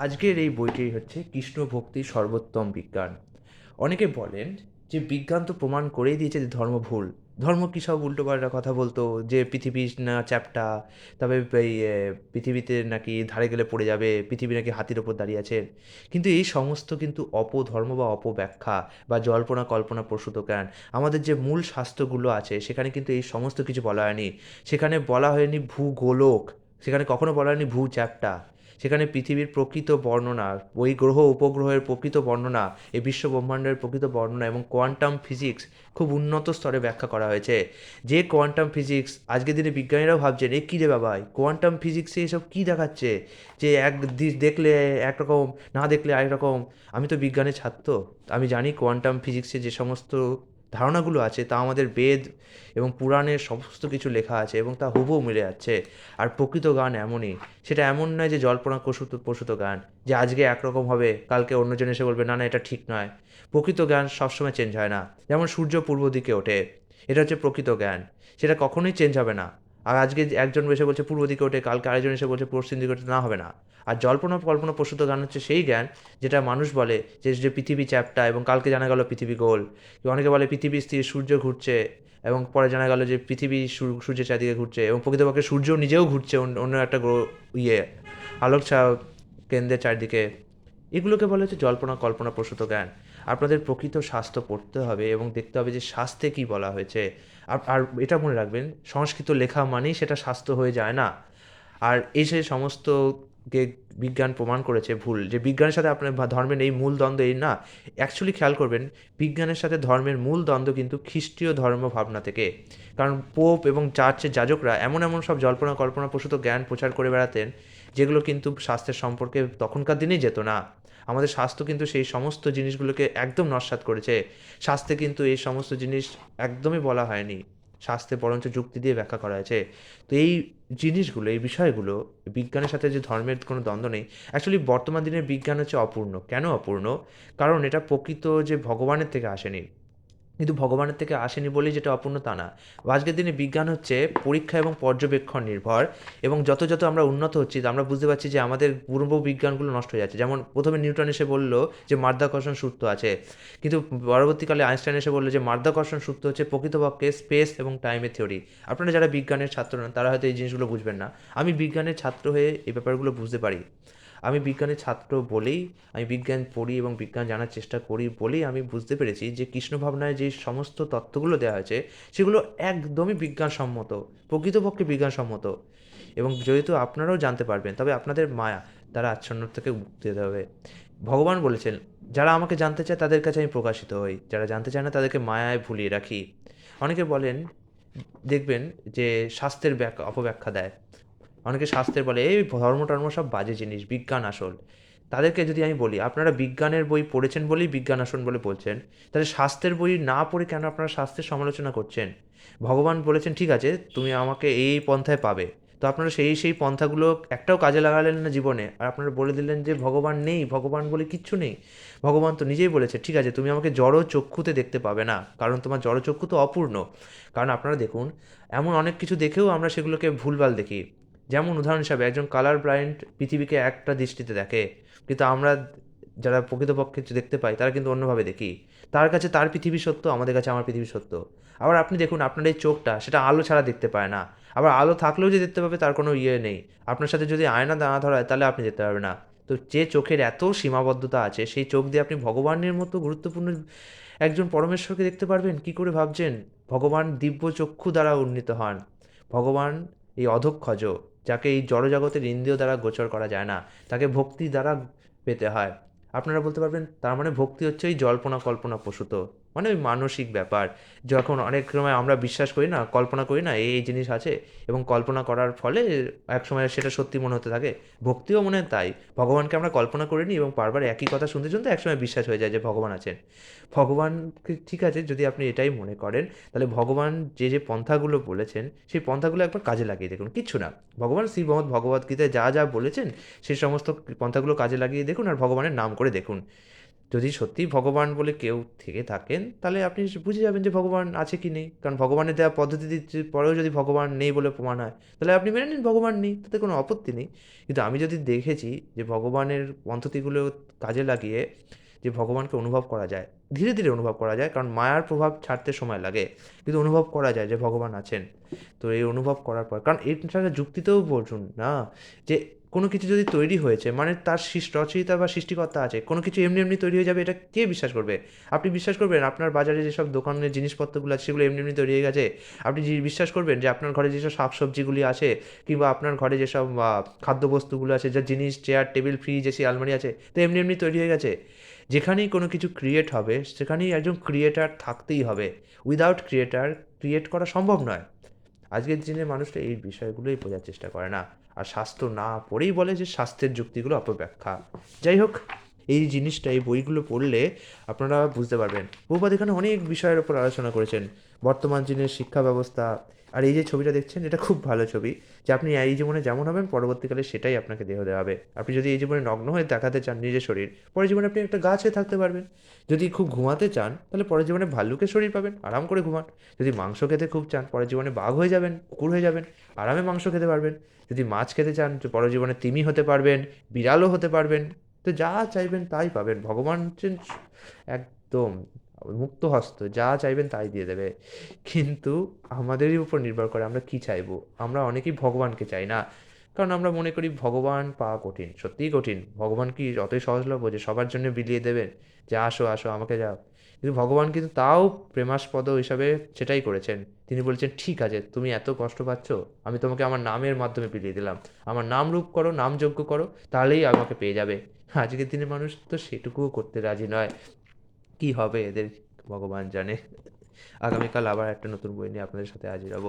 আজকের এই বইটি হচ্ছে কৃষ্ণ ভক্তি সর্বোত্তম বিজ্ঞান। অনেকে বলেন যে বিজ্ঞান তো প্রমাণ করেই দিয়েছে যে ধর্ম ভুল। ধর্ম কী সব উল্টোপাল্টা কথা বলতো, যে পৃথিবী না চ্যাপ্টা, তবে এই পৃথিবীতে নাকি ধারে গেলে পড়ে যাবে, পৃথিবী নাকি হাতির ওপর দাঁড়িয়ে আছে। কিন্তু এই সমস্ত কিন্তু অপধর্ম বা অপব্যাখ্যা বা জল্পনা কল্পনা প্রসূত জ্ঞান। আমাদের যে মূল শাস্ত্রগুলো আছে সেখানে কিন্তু এই সমস্ত কিছু বলা হয়নি। সেখানে বলা হয়নি ভূগোলক, সেখানে কখনো বলা হয়নি ভূ চ্যাপ্টা, সেখানে পৃথিবীর প্রকৃত বর্ণনা, ওই গ্রহ উপগ্রহের প্রকৃত বর্ণনা, এই বিশ্ব ব্রহ্মাণ্ডের প্রকৃত বর্ণনা এবং কোয়ান্টাম ফিজিক্স খুব উন্নত স্তরে ব্যাখ্যা করা হয়েছে। যে কোয়ান্টাম ফিজিক্স আজকের দিনে বিজ্ঞানীরাও ভাবছেন এ কী রে বাবা, কোয়ান্টাম ফিজিক্সে এসব কী দেখাচ্ছে, যে এক দেখলে একরকম, না দেখলে আরেক রকম। আমি তো বিজ্ঞানের ছাত্র, আমি জানি কোয়ান্টাম ফিজিক্সে যে সমস্ত ধারণাগুলো আছে তা আমাদের বেদ এবং পুরাণের সমস্ত কিছু লেখা আছে এবং তা হুবহু মিলে যাচ্ছে। আর প্রকৃত গান এমনই, সেটা এমন নয় যে জল্পনা কষুত প্রসূত গান, যে আজকে একরকম হবে কালকে অন্যজন এসে বলবে না না এটা ঠিক নয়। প্রকৃত জ্ঞান সবসময় চেঞ্জ হয় না। যেমন সূর্য পূর্ব দিকে ওঠে, এটা হচ্ছে প্রকৃত জ্ঞান, সেটা কখনোই চেঞ্জ হবে না। আর আজকে একজন এসে বলছে পূর্ব দিকে ওঠে, কালকে আরেকজন এসে বলছে পশ্চিম দিকে ওঠে, না হবে না। আর জল্পনা কল্পনা প্রসূত জ্ঞান হচ্ছে সেই জ্ঞান যেটা মানুষ বলে যে যে পৃথিবী চ্যাপ্টা এবং কালকে জানা গেল পৃথিবী গোল। কেউ অনেকে বলে পৃথিবী স্থির, সূর্য ঘুরছে, এবং পরে জানা গেল যে পৃথিবী সূর্যের চারদিকে ঘুরছে এবং প্রকৃতপক্ষে সূর্য নিজেও ঘুরছে অন্য একটা গ্রহ, ইয়ে আলোক কেন্দ্রের চারদিকে। এগুলোকে বলা হচ্ছে জল্পনা কল্পনা প্রসূত জ্ঞান। আপনাদের প্রকৃত শাস্ত্র পড়তে হবে এবং দেখতে হবে যে শাস্ত্রে কী বলা হয়েছে। আর আর এটা মনে রাখবেন, সংস্কৃত লেখা মানেই সেটা শাস্ত্র হয়ে যায় না। আর এই যে সমস্ত কে বিজ্ঞান প্রমাণ করেছে ভুল, যে বিজ্ঞানের সাথে আপনার ধর্মের এই মূল দ্বন্দ্ব এই না। অ্যাকচুয়ালি খেয়াল করবেন, বিজ্ঞানের সাথে ধর্মের মূল দ্বন্দ্ব কিন্তু খ্রিস্টীয় ধর্ম ভাবনা থেকে। কারণ পোপ এবং চার্চের যাজকরা এমন এমন সব জল্পনা কল্পনা প্রসূত জ্ঞান প্রচার করে বেড়াতেন, যেগুলো কিন্তু শাস্ত্রের সম্পর্কে তখনকার দিনেই যেত না। আমাদের শাস্ত্র কিন্তু সেই সমস্ত জিনিসগুলোকে একদম নস্যাৎ করেছে। শাস্ত্রে কিন্তু এই সমস্ত জিনিস একদমই বলা হয়নি, শাস্ত্রে বরঞ্চ যুক্তি দিয়ে ব্যাখ্যা করা হয়েছে। তো এই জিনিসগুলো, এই বিষয়গুলো, বিজ্ঞানের সাথে যে ধর্মের কোনো দ্বন্দ্ব নেই। অ্যাকচুয়ালি বর্তমান দিনের বিজ্ঞান হচ্ছে অপূর্ণ। কেন অপূর্ণ? কারণ এটা প্রকৃত যে ভগবানের থেকে আসেনি। কিন্তু ভগবানের থেকে আসেনি বলেই যেটা অপূর্ণ তা না। আজকের দিনে বিজ্ঞান হচ্ছে পরীক্ষা এবং পর্যবেক্ষণ নির্ভর, এবং যত যত আমরা উন্নত হচ্ছি আমরা বুঝতে পারছি যে আমাদের পূর্ব বিজ্ঞানগুলো নষ্ট হয়ে যাচ্ছে। যেমন প্রথমে নিউটন এসে বলল যে মাধ্যাকর্ষণ সূত্র আছে, কিন্তু পরবর্তীকালে আইনস্টাইন এসে বললো যে মাধ্যাকর্ষণ সূত্র হচ্ছে প্রকৃতপক্ষে স্পেস এবং টাইমের থিওরি। আপনারা যারা বিজ্ঞানের ছাত্র নন তারা হয়তো এই জিনিসগুলো বুঝবেন না। আমি বিজ্ঞানের ছাত্র হয়ে এই ব্যাপারগুলো বুঝতে পারি। আমি বিজ্ঞানের ছাত্র বলেই আমি বিজ্ঞান পড়ি এবং বিজ্ঞান জানার চেষ্টা করি বলেই আমি বুঝতে পেরেছি যে কৃষ্ণ ভাবনায় যে সমস্ত তত্ত্বগুলো দেওয়া হয়েছে সেগুলো একদমই বিজ্ঞানসম্মত, প্রকৃতপক্ষে বিজ্ঞানসম্মত। এবং যেহেতু আপনারাও জানতে পারবেন, তবে আপনাদের মায়া দ্বারা আচ্ছন্ন থেকে মুক্তি দিতে হবে। ভগবান বলেছেন, যারা আমাকে জানতে চায় তাদের কাছে আমি প্রকাশিত হই, যারা জানতে চায় না তাদেরকে মায়ায় ভুলিয়ে রাখি। অনেকে বলেন, দেখবেন যে শাস্ত্রের অপব্যাখ্যা দেয়। অনেকে শাস্ত্রের বলে এই ধর্ম টর্ম সব বাজে জিনিস, বিজ্ঞান আসল। তাদেরকে যদি আমি বলি আপনারা বিজ্ঞানের বই পড়েছেন বলেই বিজ্ঞান আসল বলে বলছেন, তাহলে শাস্ত্রের বই না পড়ে কেন আপনারা শাস্ত্রের সমালোচনা করছেন? ভগবান বলেছেন ঠিক আছে তুমি আমাকে এই পন্থায় পাবে, তো আপনারা সেই পন্থাগুলো একটাও কাজে লাগালেন না জীবনে, আর আপনারা বলে দিলেন যে ভগবান নেই, ভগবান বলে কিচ্ছু নেই। ভগবান তো নিজেই বলেছে ঠিক আছে তুমি আমাকে জড় চক্ষুতে দেখতে পাবে না, কারণ তোমার জড় চক্ষু তো অপূর্ণ। কারণ আপনারা দেখুন, এমন অনেক কিছু দেখেও আমরা সেগুলোকে ভুলভাল দেখি। যেমন উদাহরণ হিসাবে একজন কালার ব্লাইন্ড পৃথিবীকে একটা দৃষ্টিতে দেখে, কিন্তু আমরা যারা প্রকৃতপক্ষে দেখতে পাই তারা কিন্তু অন্যভাবে দেখি। তার কাছে তার পৃথিবী সত্য, আমাদের কাছে আমার পৃথিবী সত্য। আবার আপনি দেখুন আপনার এই চোখটা সেটা আলো ছাড়া দেখতে পায় না, আবার আলো থাকলেও যে দেখতে পাবে তার কোনো ইয়ে নেই। আপনার সাথে যদি আয়না দাঁড়া ধরায় তাহলে আপনি দেখতে পারবেন না। তো যে চোখের এত সীমাবদ্ধতা আছে সেই চোখ দিয়ে আপনি ভগবানের মতো গুরুত্বপূর্ণ একজন পরমেশ্বরকে দেখতে পারবেন কি করে ভাবছেন? ভগবান দিব্য চক্ষু দ্বারা উন্নীত হন। ভগবান এই অধক্ষজ, যাকে এই জড়জগতের ইন্দ্রিয় দ্বারা গোচর করা যায় না, তাকে ভক্তি দ্বারা পেতে হয়। আপনারা বলতে পারবেন তার মানে ভক্তি হচ্ছে ওই জল্পনা কল্পনা প্রসূত, মানে ওই মানসিক ব্যাপার। যখন অনেক সময় আমরা বিশ্বাস করি না, কল্পনা করি না এই জিনিস আছে, এবং কল্পনা করার ফলে এক সময় সেটা সত্যি মনে হতে থাকে। ভক্তিও মনে হয় তাই, ভগবানকে আমরা কল্পনা করে নিই এবং বারবার একই কথা শুনতে শুনতে একসময় বিশ্বাস হয়ে যায় যে ভগবান আছেন। ভগবানকে ঠিক আছে যদি আপনি এটাই মনে করেন, তাহলে ভগবান যে যে পন্থাগুলো বলেছেন সেই পন্থাগুলো একবার কাজে লাগিয়ে দেখুন, কিচ্ছু না। ভগবান শ্রীমদ্ ভগবদ্গীতায় যা যা বলেছেন সেই সমস্ত পন্থাগুলো কাজে লাগিয়ে দেখুন আর ভগবানের নাম করে দেখুন। যদি সত্যিই ভগবান বলে কেউ থেকে থাকেন, তাহলে আপনি বুঝে যাবেন যে ভগবান আছে কি নেই। কারণ ভগবানের দেওয়া পদ্ধতির পরেও যদি ভগবান নেই বলে প্রমাণ হয়, তাহলে আপনি মেনে নিন ভগবান নেই, তাতে কোনো আপত্তি নেই। কিন্তু আমি যদি দেখেছি যে ভগবানের পদ্ধতিগুলো কাজে লাগিয়ে যে ভগবানকে অনুভব করা যায়, ধীরে ধীরে অনুভব করা যায়, কারণ মায়ার প্রভাব ছাড়তে সময় লাগে, কিন্তু অনুভব করা যায় যে ভগবান আছেন। তো এই অনুভব করার পর, কারণ এটা যুক্তিতেও বলুন না, যে কোনো কিছু যদি তৈরি হয়েছে মানে তার রচয়িতা বা সৃষ্টিকর্তা আছে। কোনো কিছু এমনি এমনি তৈরি হয়ে যাবে এটা কে বিশ্বাস করবে? আপনি বিশ্বাস করবেন আপনার বাজারে যেসব দোকানের জিনিসপত্রগুলো আছে সেগুলো এমনি এমনি তৈরি হয়ে গেছে? আপনি বিশ্বাস করবেন যে আপনার ঘরে যেসব শাকসবজিগুলি আছে, কিংবা আপনার ঘরে যেসব খাদ্যবস্তুগুলো আছে, যা জিনিস, চেয়ার, টেবিল, ফ্রিজ, এসি, আলমারি আছে, তো এমনি এমনি তৈরি হয়ে গেছে? যেখানেই কোনো কিছু ক্রিয়েট হবে সেখানেই একজন ক্রিয়েটার থাকতেই হবে। উইদাউট ক্রিয়েটার ক্রিয়েট করা সম্ভব নয়। আজকের দিনে মানুষরা এই বিষয়গুলোই বোঝার চেষ্টা করে না, আর শাস্ত্র না পড়েই বলে যে শাস্ত্রের যুক্তিগুলো অপব্যাখ্যা। যাই হোক, এই জিনিসটা এই বইগুলো পড়লে আপনারা বুঝতে পারবেন। প্রভুপাদ এখানে অনেক বিষয়ের ওপর আলোচনা করেছেন, বর্তমান দিনের শিক্ষা ব্যবস্থা। আর এই যে ছবিটা দেখছেন, এটা খুব ভালো ছবি, যে আপনি এই জীবনে যেমন হবেন পরবর্তীকালে সেটাই আপনাকে দেহ দেওয়া হবে। আপনি যদি এই জীবনে নগ্ন হয়ে দেখাতে চান নিজের শরীর, পরের জীবনে আপনি একটা গাছ হয়ে থাকতে পারবেন। যদি খুব ঘুমাতে চান, তাহলে পরের জীবনে ভাল্লুকের শরীর পাবেন, আরাম করে ঘুমান। যদি মাংস খেতে খুব চান, পরের জীবনে বাঘ হয়ে যাবেন, কুকুর হয়ে যাবেন, আরামে মাংস খেতে পারবেন। যদি মাছ খেতে চান, তো পরের জীবনে তিমি হতে পারবেন, বিড়ালও হতে পারবেন। তো যা চাইবেন তাই পাবেন। ভগবান হচ্ছেন একদম মুক্ত হস্ত, যা চাইবেন তাই দিয়ে দেবে। কিন্তু আমাদেরই উপর নির্ভর করে আমরা কী চাইবো। আমরা অনেকেই ভগবানকে চাই না, কারণ আমরা মনে করি ভগবান পাওয়া কঠিন। সত্যিই কঠিন। ভগবান কি অতই সহজলভ্য যে সবার জন্য বিলিয়ে দেবেন যে আসো আসো আমাকে যাও? কিন্তু ভগবান কিন্তু তাও প্রেমাস্পদ হিসাবে সেটাই করেছেন। তিনি বলেছেন, ঠিক আছে, তুমি এত কষ্ট পাচ্ছ, আমি তোমাকে আমার নামের মাধ্যমে বিলিয়ে দিলাম। আমার নাম রূপ করো, নাম যজ্ঞ করো, তাহলেই আমাকে পেয়ে যাবে। আজকের দিনে মানুষ তো সেটুকুও করতে রাজি নয়। কি হবে এদের, ভগবান জানে। আগামীকাল আবার একটা নতুন বই নিয়ে আপনাদের সাথে হাজির হব।